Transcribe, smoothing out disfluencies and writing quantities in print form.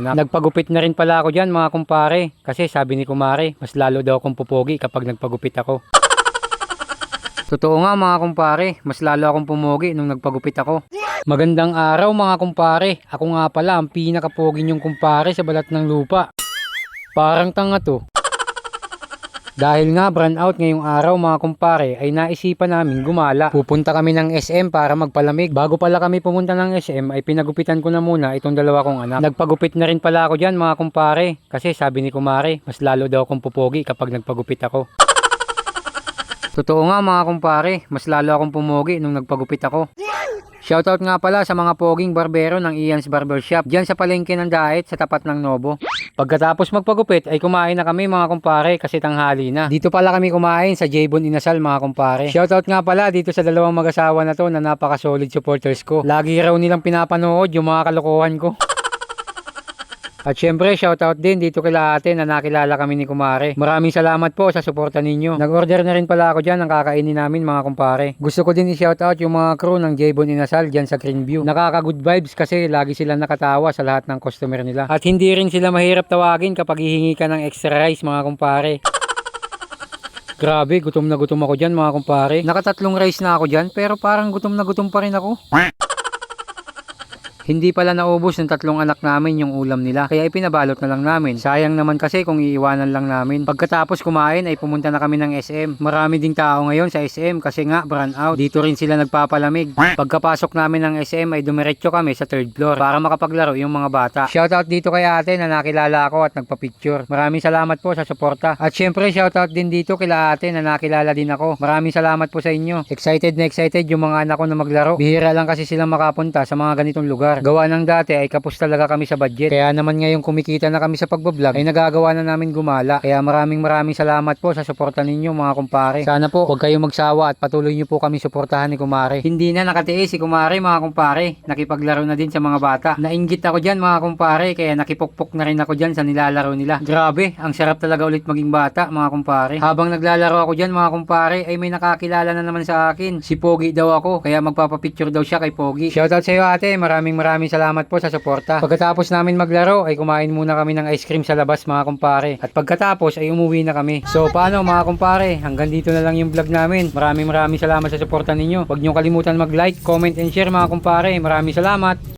Nagpagupit na rin pala ako dyan mga kumpare. Kasi sabi ni kumare, mas lalo daw akong pupogi kapag nagpagupit ako. Totoo nga mga kumpare, mas lalo akong pumogi nung nagpagupit ako. Magandang araw mga kumpare. Ako nga pala ang pinakapogi niyong kumpare sa balat ng lupa. Parang tanga to. Dahil nga brand out ngayong araw mga kumpare ay naisipan namin gumala. Pupunta kami ng SM para magpalamig. Bago pala kami pumunta ng SM ay pinagupitan ko na muna itong dalawa kong anak. Nagpagupit na rin pala ako dyan mga kumpare. Kasi sabi ni kumare, mas lalo daw akong pupogi kapag nagpagupit ako. Totoo nga mga kumpare, mas lalo akong pumogi nung nagpagupit ako. Shoutout nga pala sa mga poging barbero ng Ian's Barbershop dyan sa palengke ng Daet sa tapat ng Novo. Pagkatapos magpagupit ay kumain na kami mga kumpare kasi tanghali na. Dito pala kami kumain sa J-Bon Inasal mga kumpare. Shoutout nga pala dito sa dalawang mag-asawa na to na napaka-solid supporters ko. Lagi raw nilang pinapanood yung mga kalokohan ko. At syempre, shoutout din dito kila ate na nakilala kami ni kumare. Maraming salamat po sa suporta ninyo. Nag-order na rin pala ako dyan ng kakainin namin mga kumpare. Gusto ko din i-shoutout yung mga crew ng J-Bon Inasal dyan sa Greenview. Nakaka-good vibes kasi lagi sila nakatawa sa lahat ng customer nila. At hindi rin sila mahirap tawagin kapag hihingi ka ng extra rice mga kumpare. Grabe, gutom na gutom ako dyan mga kumpare. Nakatatlong rice na ako dyan pero parang gutom na gutom pa rin ako. Hindi pala naubos ng tatlong anak namin yung ulam nila. Kaya ipinabalot na lang namin. Sayang naman kasi kung iiwanan lang namin. Pagkatapos kumain ay pumunta na kami ng SM. Marami ding tao ngayon sa SM kasi nga brand out. Dito rin sila nagpapalamig. Pagkapasok namin ng SM ay dumiretso kami sa third floor para makapaglaro yung mga bata. Shoutout dito kay ate na nakilala ako at nagpa-picture. Maraming salamat po sa suporta. At syempre shoutout din dito kila ate na nakilala din ako. Maraming salamat po sa inyo. Excited na excited yung mga anak ko na maglaro. Bihira lang kasi silang makapunta sa mga ganitong lugar. Gawa ng dati ay kapos talaga kami sa budget. Kaya naman ngayong kumikita na kami sa pagbablog ay nagagawa na namin gumala. Kaya maraming salamat po sa suporta ninyo mga kumpare. Sana po huwag kayong magsawa at patuloy nyo po kami suportahan ni kumare. Hindi na nakatiis si kumare mga kumpare. Nakipaglaro na din sa mga bata. Nainggit ako dyan mga kumpare kaya nakipukpok na rin ako dyan sa nilalaro nila. Grabe, ang sarap talaga ulit maging bata mga kumpare. Habang naglalaro ako dyan mga kumpare ay may nakakilala na naman sa akin. Si Pogi daw ako kaya magpapapicture daw siya kay Pogi. Shoutout sa iyo ate, maraming salamat po sa suporta. Pagkatapos namin maglaro ay kumain muna kami ng ice cream sa labas mga kumpare. At pagkatapos ay umuwi na kami. So paano mga kumpare, hanggang dito na lang yung vlog namin. Maraming salamat sa suporta ninyo. Huwag nyo kalimutan mag-like, comment and share mga kumpare. Maraming salamat.